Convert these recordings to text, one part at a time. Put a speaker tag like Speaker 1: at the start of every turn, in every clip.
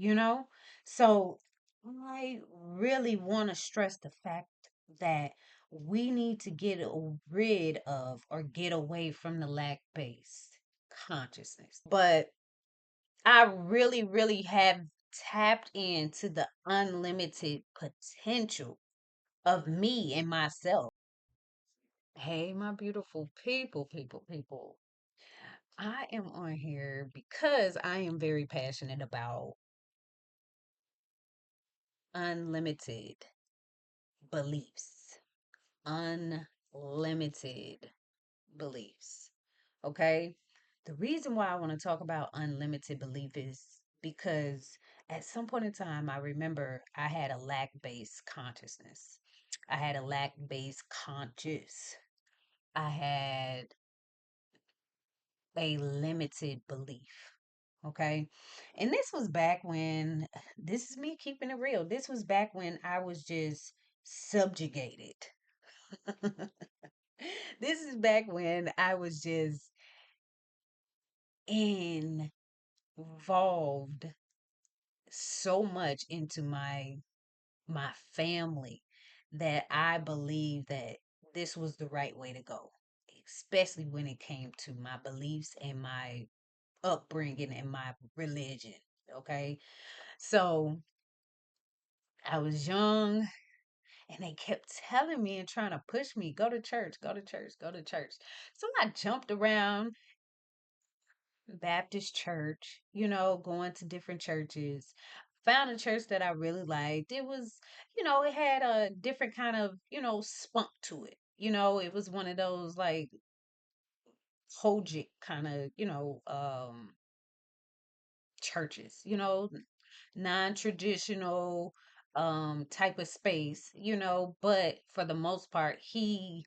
Speaker 1: you know? So I really want to stress the fact that we need to get rid of or get away from the lack based consciousness. But I really, really have tapped into the unlimited potential of me and myself. Hey, my beautiful people. I am on here because I am very passionate about unlimited beliefs. Unlimited beliefs. Okay? The reason why I want to talk about unlimited belief is because at some point in time, I remember I had a lack based consciousness. I had a lack based conscious. I had a limited belief. Okay. And this was back when, this is me keeping it real. This was back when I was just subjugated. This is back when I was just involved so much into my family that I believed that this was the right way to go, especially when it came to my beliefs and my upbringing and my religion. Okay. So I was young and they kept telling me and trying to push me, go to church, go to church, go to church. So I jumped around Baptist church, going to different churches. Found a church that I really liked. It was, it had a different kind of, spunk to it. It was one of those like Kojic kind of, churches, non-traditional type of space, but for the most part he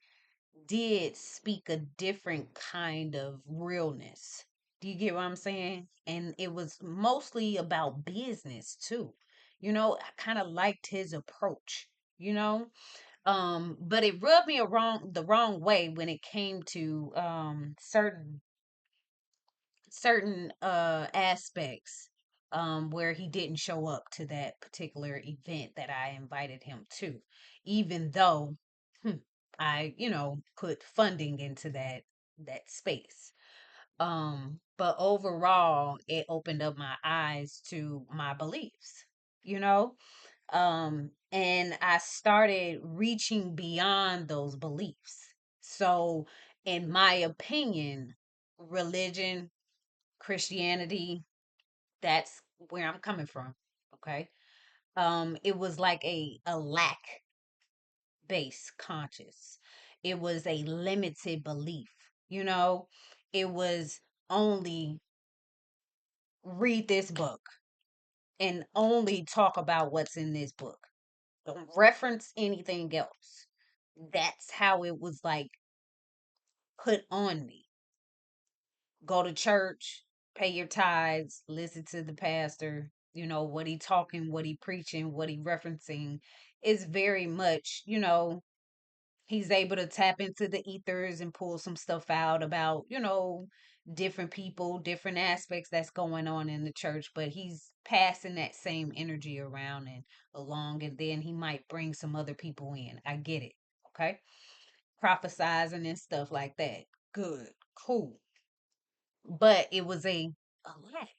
Speaker 1: did speak a different kind of realness. Do you get what I'm saying? And it was mostly about business too. I kind of liked his approach, you know? But it rubbed me the wrong way when it came to certain aspects where he didn't show up to that particular event that I invited him to, even though hmm, I, put funding into that space. But overall, it opened up my eyes to my beliefs, you know? And I started reaching beyond those beliefs. So, in my opinion, religion, Christianity, that's where I'm coming from. Okay. It was like a lack based conscious. It was a limited belief, you know. It was only read this book and only talk about what's in this book. Don't reference anything else. That's how it was like put on me. Go to church, pay your tithes, listen to the pastor, what he talking, what he preaching, what he referencing is very much, he's able to tap into the ethers and pull some stuff out about, different people, different aspects that's going on in the church, but he's passing that same energy around and along, and then he might bring some other people in. I get it. Okay. Prophesizing and stuff like that. Good. Cool. But it was a lack.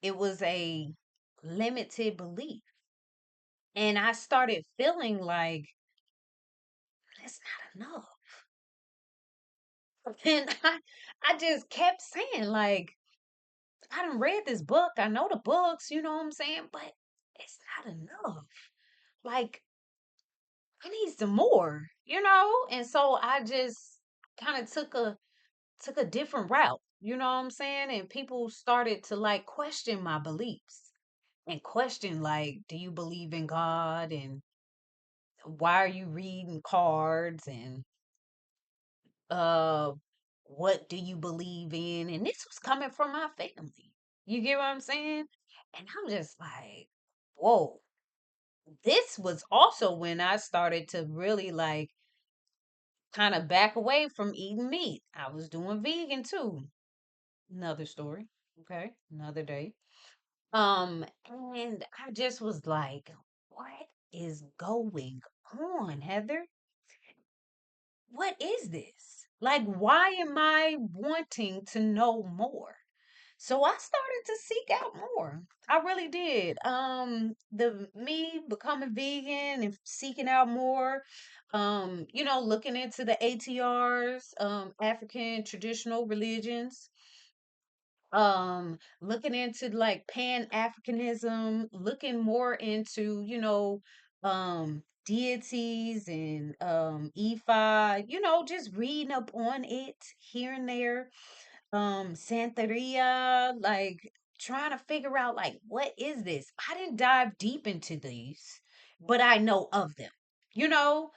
Speaker 1: It was a limited belief. And I started feeling like that's not enough. And I just kept saying, like, I done read this book. I know the books, you know what I'm saying? But it's not enough. Like, I need some more, And so I just kind of took a different route, you know what I'm saying? And people started to like question my beliefs and question like, do you believe in God? And why are you reading cards? And uh what do you believe in? And this was coming from my family. You get what I'm saying? And I'm just like, whoa. This was also when I started to really like kind of back away from eating meat. I was doing vegan too. Another story. Okay. Another day. And I just was like, what is going on, Heather? What is this? Like, why am I wanting to know more? So I started to seek out more. I really did. The me becoming vegan and seeking out more, looking into the ATRs, African traditional religions, looking into like pan-Africanism, looking more into, deities and Ifa, just reading up on it here and there. Santeria, like trying to figure out like what is this? I didn't dive deep into these, but I know of them. You know,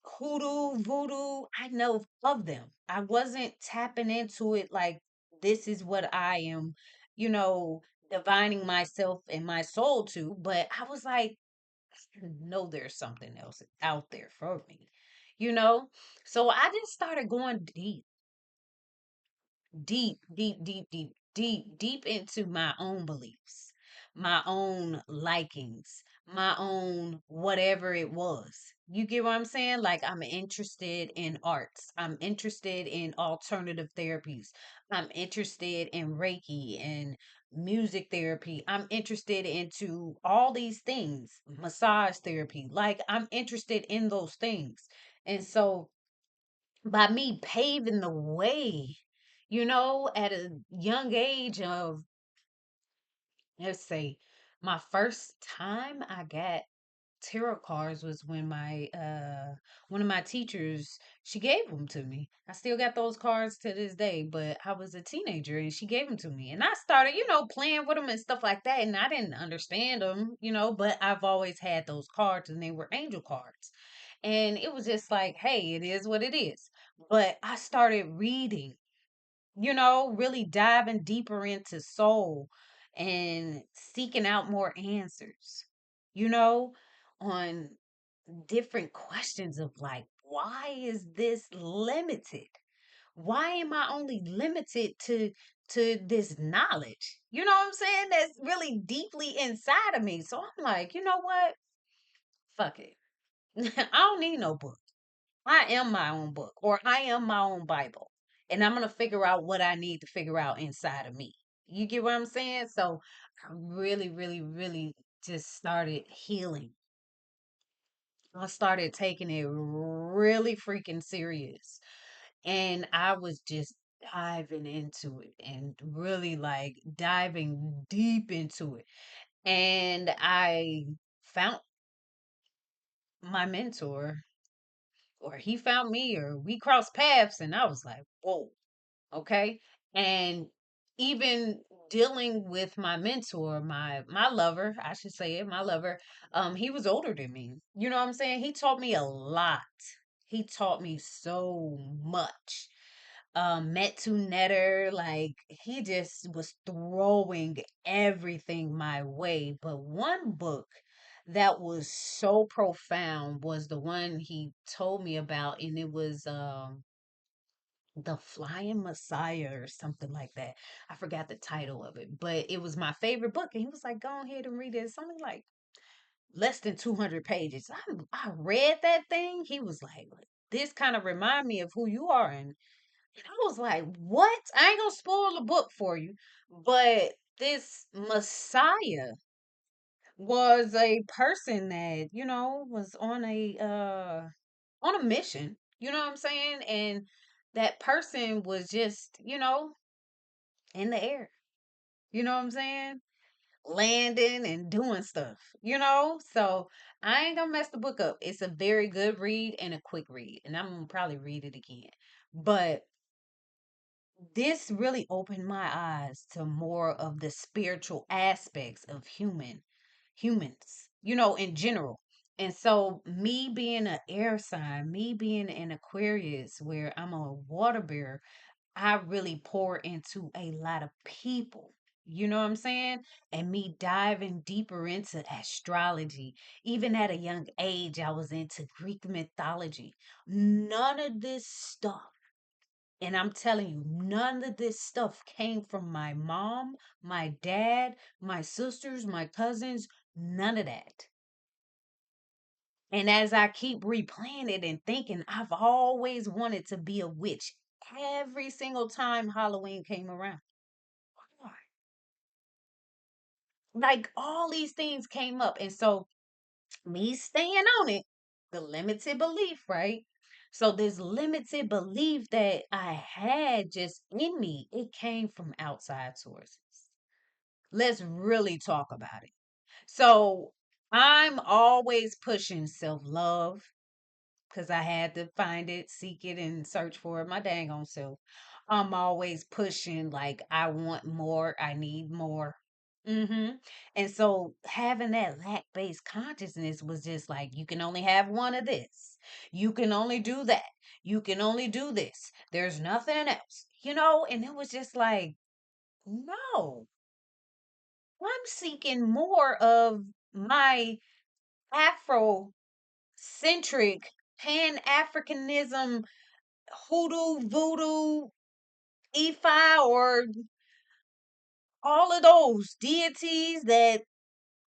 Speaker 1: hoodoo, voodoo, I know of them. I wasn't tapping into it like this is what I am, you know, divining myself and my soul to, but I was like, no, there's something else out there for me, you know? So I just started going deep into my own beliefs, my own likings, my own whatever it was. You get what I'm saying? Like, I'm interested in arts, I'm interested in alternative therapies, I'm interested in Reiki and music therapy, I'm interested into all these things, massage therapy. Like, I'm interested in those things. And so by me paving the way, at a young age of, let's say, my first time I got tarot cards was when my one of my teachers, she gave them to me. I still got those cards to this day, but I was a teenager and she gave them to me, and I started, playing with them and stuff like that, and I didn't understand them, but I've always had those cards and they were angel cards. And it was just like, hey, it is what it is. But I started reading, really diving deeper into soul and seeking out more answers, you know, on different questions of like, why is this limited? Why am I only limited to this knowledge? You know what I'm saying? That's really deeply inside of me. So I'm like, you know what? Fuck it. I don't need no book. I am my own book, or I am my own Bible. And I'm going to figure out what I need to figure out inside of me. You get what I'm saying? So I really, really, really just started healing. I started taking it really freaking serious. And I was just diving into it and really like diving deep into it. And I found my mentor, or he found me, or we crossed paths, and I was like, whoa, okay. And even dealing with my mentor, my lover, I should say it, my lover, he was older than me. You know what I'm saying? He taught me a lot. He taught me so much. Met to netter, like he just was throwing everything my way. But one book that was so profound was the one he told me about, and it was The Flying Messiah or something like that. I forgot the title of it, but it was my favorite book. And he was like, go ahead and read it. It's only like less than 200 pages. I read that thing. He was like, this kind of remind me of who you are. And I was like, what? I ain't gonna spoil the book for you, but this Messiah was a person that, was on a mission. You know what I'm saying? And that person was just, in the air. You know what I'm saying? Landing and doing stuff, So I ain't gonna mess the book up. It's a very good read and a quick read. And I'm gonna probably read it again. But this really opened my eyes to more of the spiritual aspects of humans, in general. And so me being an air sign, me being an Aquarius where I'm a water bearer, I really pour into a lot of people. You know what I'm saying? And me diving deeper into astrology. Even at a young age, I was into Greek mythology. None of this stuff And I'm telling you, none of this stuff came from my mom, my dad, my sisters, my cousins, none of that. And as I keep replaying it and thinking, I've always wanted to be a witch every single time Halloween came around. Like all these things came up. And so me staying on it, the limited belief, right? So this limited belief that I had just in me, it came from outside sources. Let's really talk about it. So I'm always pushing self-love because I had to find it, seek it, and search for it my dang on self. I'm always pushing like I want more, I need more. hmm And so having that lack-based consciousness was just like you can only have one of this. You can only do that. You can only do this. There's nothing else. And it was just like, no, I'm seeking more of my Afrocentric Pan Africanism hoodoo, voodoo, Ifa, or all of those deities that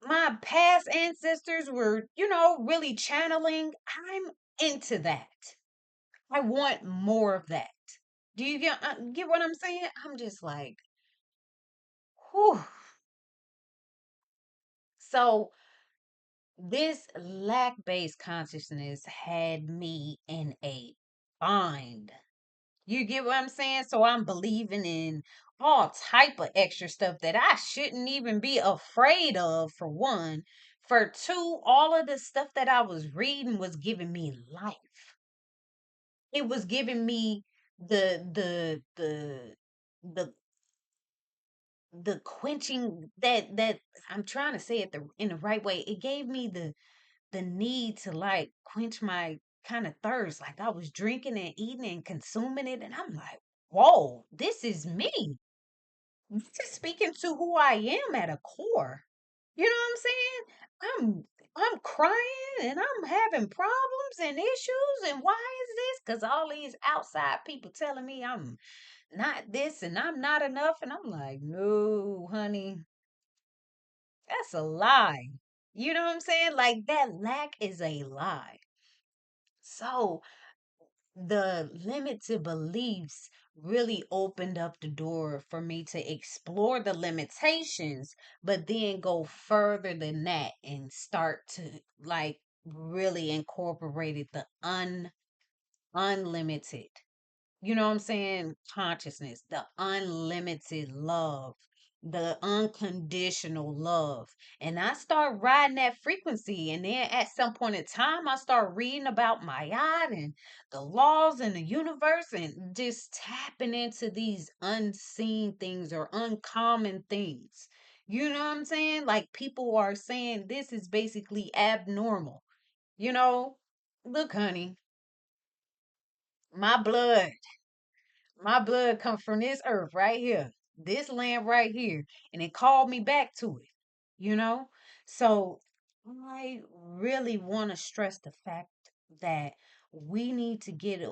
Speaker 1: my past ancestors were, really channeling. I'm into that. I want more of that. Do you get what I'm saying? I'm just like, whew. So this lack-based consciousness had me in a bind. You get what I'm saying? So I'm believing in all type of extra stuff that I shouldn't even be afraid of, for one. For two, all of the stuff that I was reading was giving me life. It was giving me the the quenching that I'm trying to say it in the right way. It gave me the need to like quench my kind of thirst. Like I was drinking and eating and consuming it, and I'm like, whoa, this is me. This is speaking to who I am at a core. You know what I'm saying? I'm crying and I'm having problems and issues, and why is this? Because all these outside people telling me I'm not this and I'm not enough, and I'm like, no, honey, that's a lie. You know what I'm saying? Like that lack is a lie. So the limited beliefs really opened up the door for me to explore the limitations, but then go further than that and start to like really incorporate it, the unlimited, you know what I'm saying? Consciousness, the unlimited love, the unconditional love. And I start riding that frequency. And then at some point in time, I start reading about M.A.E. and the laws in the universe and just tapping into these unseen things or uncommon things. You know what I'm saying? Like people are saying this is basically abnormal. You know, look, honey, my blood. My blood comes from this earth right here, this land right here, and it called me back to it, you know? So I really want to stress the fact that we need to get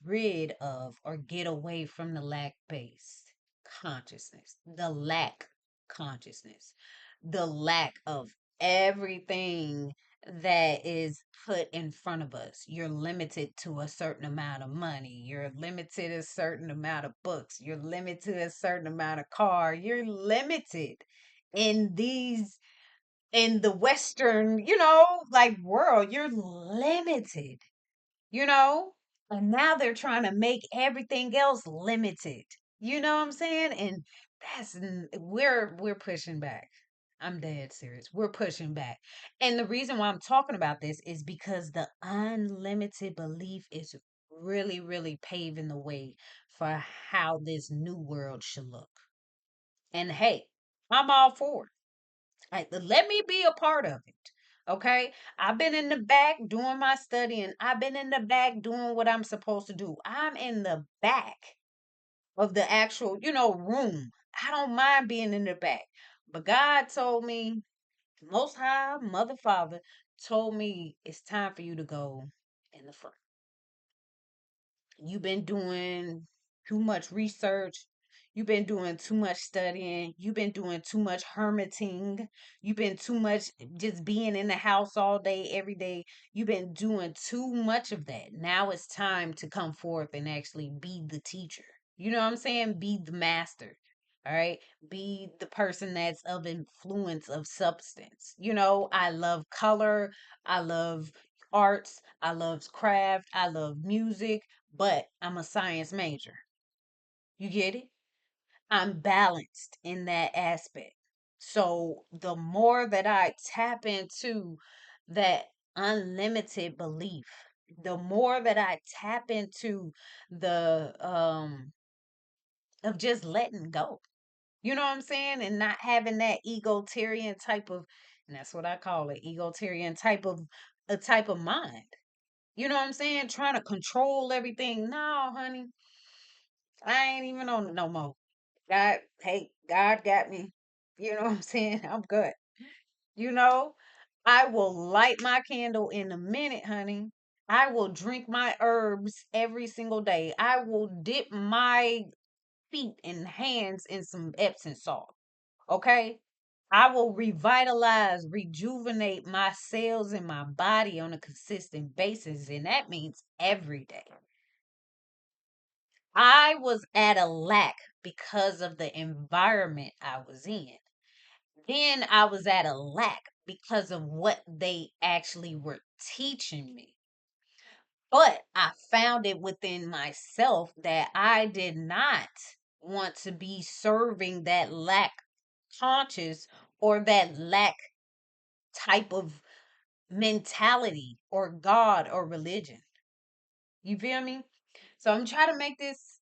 Speaker 1: rid of or get away from the lack based consciousness, the lack consciousness, the lack of everything that is put in front of us. You're limited to a certain amount of money. You're limited a certain amount of books. You're limited to a certain amount of car. You're limited in these in the Western, like world. You're limited, you know? And now they're trying to make everything else limited. You know what I'm saying? And we're pushing back. I'm dead serious. We're pushing back. And the reason why I'm talking about this is because the unlimited belief is really, really paving the way for how this new world should look. And hey, I'm all for it. Let me be a part of it. Okay. I've been in the back doing my studying. I've been in the back doing what I'm supposed to do. I'm in the back of the actual, room. I don't mind being in the back. But God told me, Most High, Mother, Father, told me it's time for you to go in the front. You've been doing too much research. You've been doing too much studying. You've been doing too much hermiting. You've been too much just being in the house all day, every day. You've been doing too much of that. Now it's time to come forth and actually be the teacher. You know what I'm saying? Be the master. All right. Be the person that's of influence of substance. I love color. I love arts. I love craft. I love music, but I'm a science major. You get it? I'm balanced in that aspect. So the more that I tap into that unlimited belief, the more that I tap into the of just letting go. You know what I'm saying? And not having that egotarian type of, and that's what I call it, egotarian type of a type of mind. You know what I'm saying? Trying to control everything. No, honey, I ain't even on it no more. God, hey, God got me. You know what I'm saying? I'm good. You know, I will light my candle in a minute, honey. I will drink my herbs every single day. I will dip my feet and hands in some Epsom salt. Okay? I will revitalize, rejuvenate my cells in my body on a consistent basis. And that means every day. I was at a lack because of the environment I was in. Then I was at a lack because of what they actually were teaching me. But I found it within myself that I did not want to be serving that lack conscious or that lack type of mentality or God or religion. You feel me? So I'm trying to make this,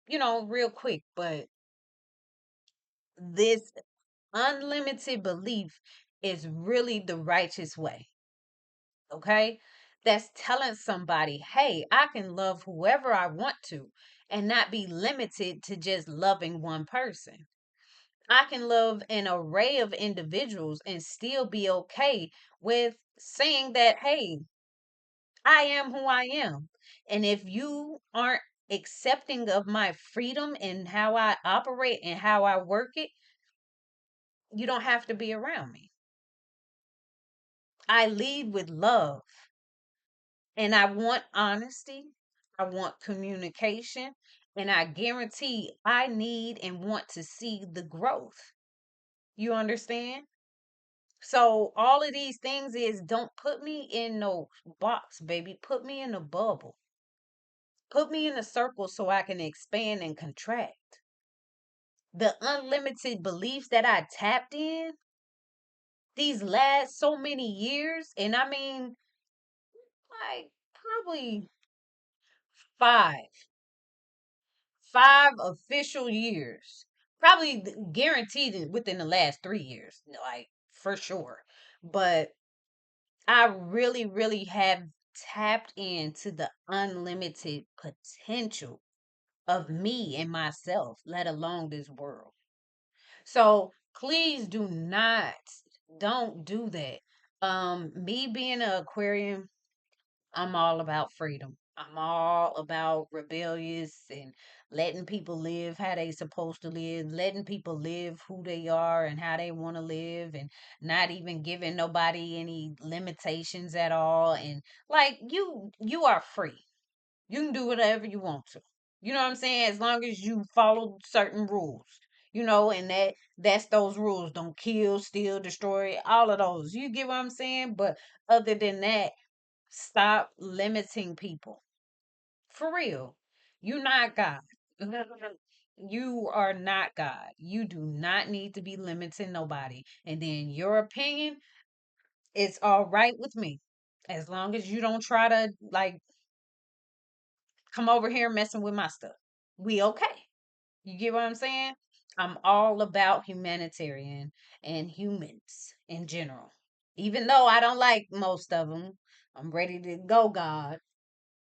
Speaker 1: real quick, but this unlimited belief is really the righteous way. Okay? That's telling somebody, hey, I can love whoever I want to and not be limited to just loving one person. I can love an array of individuals and still be okay with saying that, hey, I am who I am. And if you aren't accepting of my freedom and how I operate and how I work it, you don't have to be around me. I lead with love. And I want honesty. I want communication. And I guarantee I need and want to see the growth. You understand? So all of these things is don't put me in no box, baby. Put me in a bubble. Put me in a circle so I can expand and contract. The unlimited beliefs that I tapped in these last so many years, and I mean, like probably five, 5 official years, probably guaranteed within the last 3 years, like for sure. But I really, really have tapped into the unlimited potential of me and myself, let alone this world. So please don't do that. Me being an Aquarian, I'm all about freedom. I'm all about rebellious and letting people live how they supposed to live, letting people live who they are and how they want to live, and not even giving nobody any limitations at all. And like you are free. You can do whatever you want to. You know what I'm saying? As long as you follow certain rules. And that's those rules. Don't kill, steal, destroy, all of those. You get what I'm saying? But other than that, stop limiting people. For real. You're not God. You are not God. You do not need to be limiting nobody. And then your opinion is all right with me. As long as you don't try to like come over here messing with my stuff. We okay. You get what I'm saying? I'm all about humanitarian and humans in general. Even though I don't like most of them, I'm ready to go, God,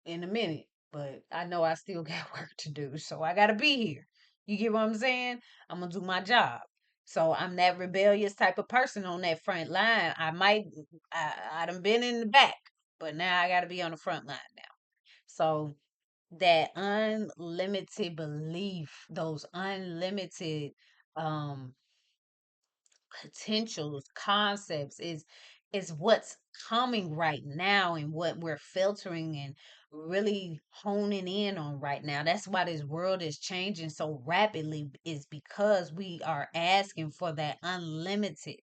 Speaker 1: in a minute. But I know I still got work to do. So I got to be here. You get what I'm saying? I'm going to do my job. So I'm that rebellious type of person on that front line. I done been in the back, but now I got to be on the front line now. So that unlimited belief, those unlimited um potentials, concepts is what's coming right now and what we're filtering and really honing in on right now. That's why this world is changing so rapidly, is because we are asking for that unlimited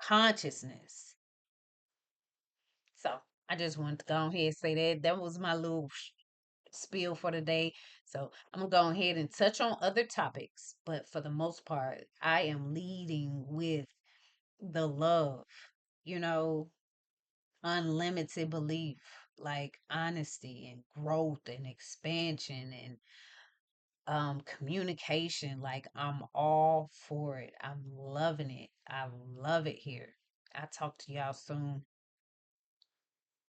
Speaker 1: consciousness. So I just wanted to go ahead and say that that was my little spiel for the day. So I'm gonna go ahead and touch on other topics, but for the most part, I am leading with the love, you know, unlimited belief, like honesty and growth and expansion and communication. Like I'm all for it. I'm loving it. I love it here. I'll talk to y'all soon.